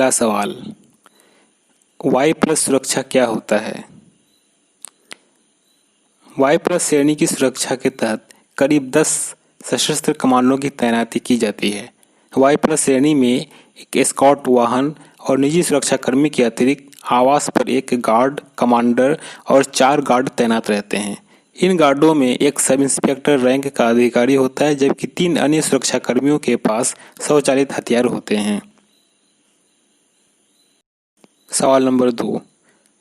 पहला सवाल, Y plus सुरक्षा क्या होता है? वाई प्लस श्रेणी की सुरक्षा के तहत करीब 10 सशस्त्र कमांडों की तैनाती की जाती है। वाई प्लस श्रेणी में एक एस्कॉर्ट वाहन और निजी सुरक्षाकर्मी के अतिरिक्त आवास पर एक गार्ड कमांडर और 4 गार्ड तैनात रहते हैं। इन गार्डों में एक सब इंस्पेक्टर रैंक का अधिकारी होता है, जबकि 3 अन्य सुरक्षाकर्मियों के पास स्वचालित हथियार होते हैं। सवाल नंबर 2,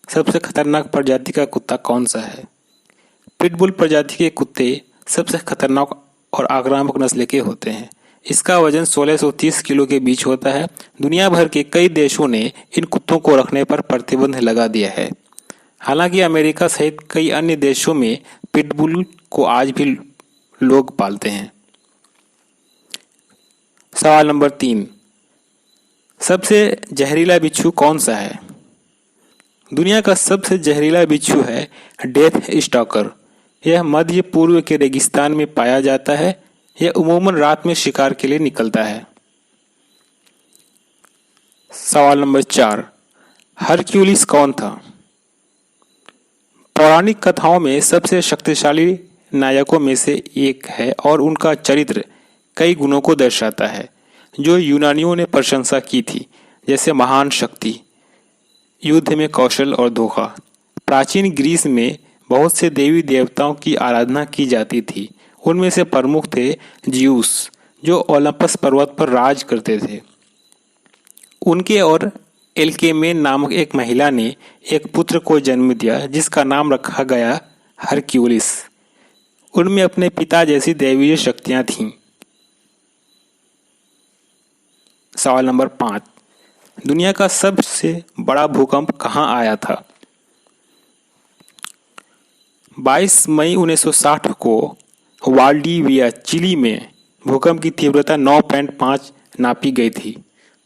सबसे खतरनाक प्रजाति का कुत्ता कौन सा है? पिटबुल प्रजाति के कुत्ते सबसे खतरनाक और आक्रामक नस्ल के होते हैं। इसका वजन 1630 किलो के बीच होता है। दुनिया भर के कई देशों ने इन कुत्तों को रखने पर प्रतिबंध लगा दिया है। हालांकि अमेरिका सहित कई अन्य देशों में पिटबुल को आज भी लोग पालते हैं। सवाल नंबर 3, सबसे जहरीला बिच्छू कौन सा है? दुनिया का सबसे जहरीला बिच्छू है डेथ स्टॉकर। यह मध्य पूर्व के रेगिस्तान में पाया जाता है। यह उमूमन रात में शिकार के लिए निकलता है। सवाल नंबर 4, हरक्यूलिस कौन था? पौराणिक कथाओं में सबसे शक्तिशाली नायकों में से एक है और उनका चरित्र कई गुणों को दर्शाता है जो यूनानियों ने प्रशंसा की थी, जैसे महान शक्ति, युद्ध में कौशल और धोखा। प्राचीन ग्रीस में बहुत से देवी देवताओं की आराधना की जाती थी। उनमें से प्रमुख थे जियूस, जो ओलंपस पर्वत पर राज करते थे। उनके और एल्केमेन नामक एक महिला ने एक पुत्र को जन्म दिया, जिसका नाम रखा गया हरक्यूलिस। उनमें अपने पिता जैसी दैवीय शक्तियां थीं। सवाल नंबर 5, दुनिया का सबसे बड़ा भूकंप कहाँ आया था? 22 मई 1960 को वाल्डिविया, चिली में भूकंप की तीव्रता 9.5 नापी गई थी।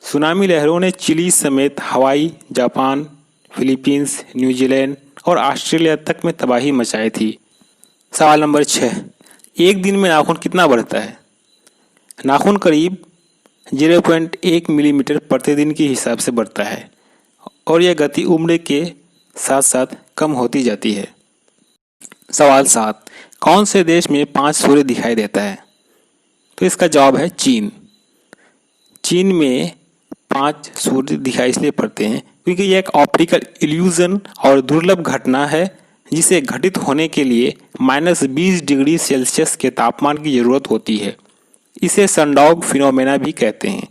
सुनामी लहरों ने चिली समेत हवाई, जापान, फिलीपींस, न्यूजीलैंड और ऑस्ट्रेलिया तक में तबाही मचाई थी। सवाल नंबर 6, एक दिन में नाखून कितना बढ़ता है? नाखून करीब 0.1 मिलीमीटर प्रतिदिन के हिसाब से बढ़ता है और यह गति उम्र के साथ साथ कम होती जाती है। सवाल 7, कौन से देश में 5 सूर्य दिखाई देता है? तो इसका जवाब है चीन। चीन में 5 सूर्य दिखाई इसलिए पड़ते हैं क्योंकि यह एक ऑप्टिकल इल्यूजन और दुर्लभ घटना है, जिसे घटित होने के लिए -20 डिग्री सेल्सियस के तापमान की जरूरत होती है। इसे सनडॉग फिनोमेना भी कहते हैं।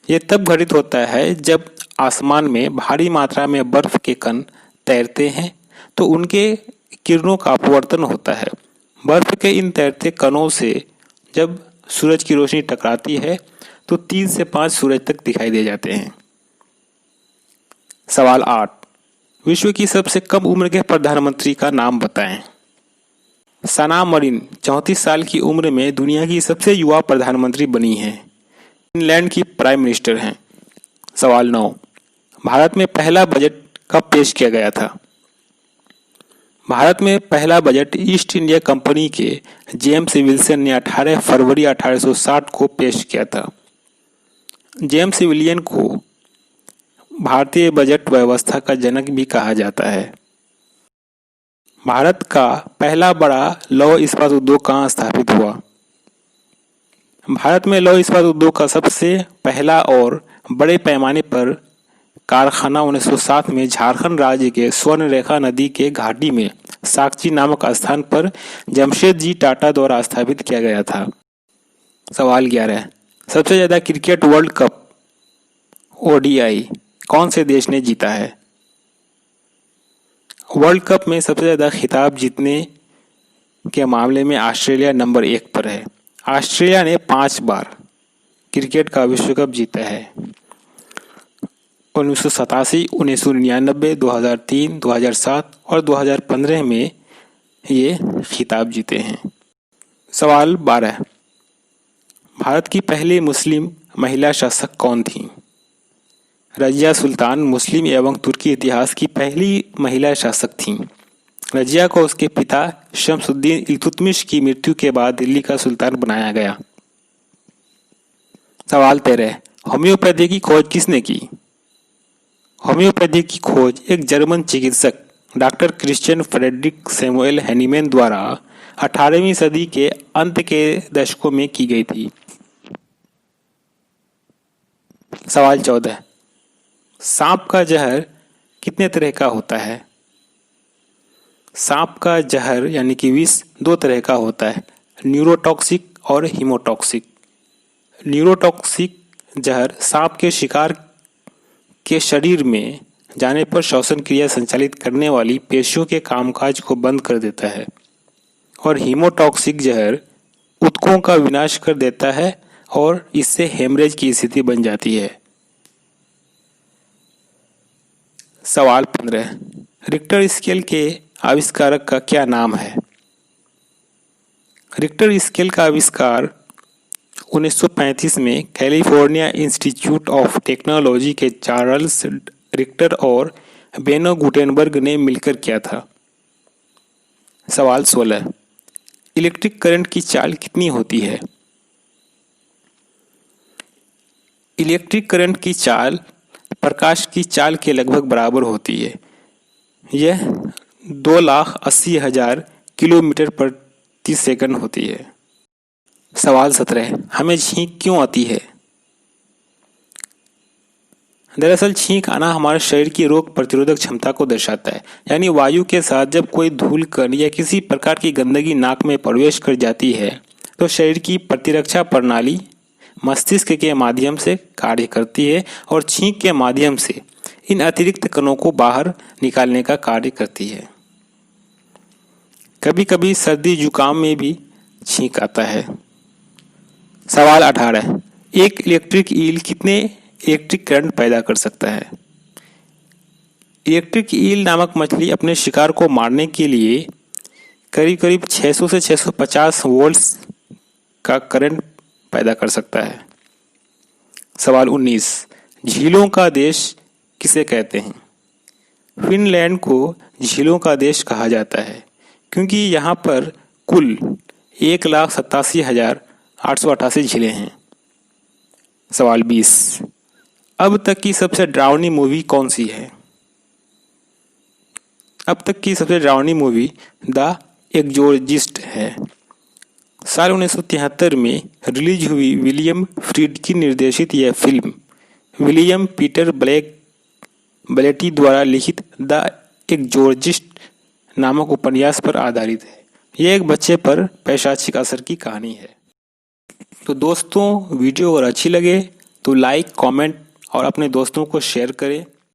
यह तब घटित होता है जब आसमान में भारी मात्रा में बर्फ के कण तैरते हैं तो उनके किरणों का अपवर्तन होता है। बर्फ के इन तैरते कणों से जब सूरज की रोशनी टकराती है तो 3 से 5 सूरज तक दिखाई दे जाते हैं। सवाल 8, विश्व की सबसे कम उम्र के प्रधानमंत्री का नाम बताएं। सना मरीन 34 साल की उम्र में दुनिया की सबसे युवा प्रधानमंत्री बनी हैं। फिनलैंड की प्राइम मिनिस्टर हैं। सवाल 9, भारत में पहला बजट कब पेश किया गया था? भारत में पहला बजट ईस्ट इंडिया कंपनी के जेम्स विल्सन ने 18 फरवरी 1860 को पेश किया था। जेम्स विलियन को भारतीय बजट व्यवस्था का जनक भी कहा जाता है। भारत का पहला बड़ा लौह इस्पात उद्योग कहाँ स्थापित हुआ? भारत में लौह इस्पात उद्योग का सबसे पहला और बड़े पैमाने पर कारखाना 1907 में झारखंड राज्य के स्वर्णरेखा नदी के घाटी में साकची नामक स्थान पर जमशेदजी टाटा द्वारा स्थापित किया गया था। सवाल 11, सबसे ज्यादा क्रिकेट वर्ल्ड कप ODI कौन से देश ने जीता है? वर्ल्ड कप में सबसे ज्यादा खिताब जीतने के मामले में ऑस्ट्रेलिया नंबर 1 पर है। ऑस्ट्रेलिया ने 5 बार क्रिकेट का विश्व कप जीता है। 1987, 1999, 2003, 2007 और 2015 में ये खिताब जीते हैं। सवाल 12, भारत की पहली मुस्लिम महिला शासक कौन थी? रजिया सुल्तान मुस्लिम एवं तुर्की इतिहास की पहली महिला शासक थीं। रजिया को उसके पिता शमसुद्दीन इल्तुतमिश की मृत्यु के बाद दिल्ली का सुल्तान बनाया गया। सवाल 13, होम्योपैथी की खोज किसने की? होम्योपैथी की खोज एक जर्मन चिकित्सक doctor Christian Friedrich Samuel Hahnemann द्वारा 18वीं सदी के अंत के दशकों में की गई थी। सवाल 14, सांप का जहर कितने तरह का होता है? सांप का जहर यानी कि विष दो तरह का होता है, न्यूरोटॉक्सिक और हीमोटॉक्सिक। न्यूरोटॉक्सिक जहर सांप के शिकार के शरीर में जाने पर श्वसन क्रिया संचालित करने वाली पेशियों के कामकाज को बंद कर देता है, और हीमोटॉक्सिक जहर ऊतकों का विनाश कर देता है और इससे हेमरेज की स्थिति बन जाती है। सवाल 15, रिक्टर स्केल के आविष्कारक का क्या नाम है? रिक्टर स्केल का आविष्कार 1935 में कैलिफोर्निया इंस्टीट्यूट ऑफ टेक्नोलॉजी के चार्ल्स रिक्टर और बेनो गुटेनबर्ग ने मिलकर किया था। सवाल 16, इलेक्ट्रिक करंट की चाल कितनी होती है? इलेक्ट्रिक करंट की चाल प्रकाश की चाल के लगभग बराबर होती है। यह 2,80,000 किलोमीटर प्रति सेकंड होती है। सवाल 17, हमें छींक क्यों आती है? दरअसल छींक आना हमारे शरीर की रोग प्रतिरोधक क्षमता को दर्शाता है, यानी वायु के साथ जब कोई धूल कण या किसी प्रकार की गंदगी नाक में प्रवेश कर जाती है तो शरीर की प्रतिरक्षा प्रणाली मस्तिष्क के माध्यम से कार्य करती है और छींक के माध्यम से इन अतिरिक्त कणों को बाहर निकालने का कार्य करती है। कभी कभी सर्दी जुकाम में भी छींक आता है। सवाल 18, एक इलेक्ट्रिक ईल कितने इलेक्ट्रिक करंट पैदा कर सकता है? इलेक्ट्रिक ईल नामक मछली अपने शिकार को मारने के लिए करीब करीब 600 से 650 वोल्ट्स का करंट पैदा कर सकता है। सवाल 19, झीलों का देश किसे कहते हैं? फिनलैंड को झीलों का देश कहा जाता है क्योंकि यहाँ पर कुल 1,87,888 झीलें हैं। सवाल 20, अब तक की सबसे डरावनी मूवी कौन सी है? अब तक की सबसे डरावनी मूवी द एग्जोर्सिस्ट है। साल 1973 में रिलीज हुई विलियम फ्रीडकिन निर्देशित यह फिल्म विलियम पीटर ब्लेटी द्वारा लिखित द एग्जोर्सिस्ट नामक उपन्यास पर आधारित है। यह एक बच्चे पर पैशाचिक असर की कहानी है। तो दोस्तों, वीडियो अगर अच्छी लगे तो लाइक, कमेंट और अपने दोस्तों को शेयर करें।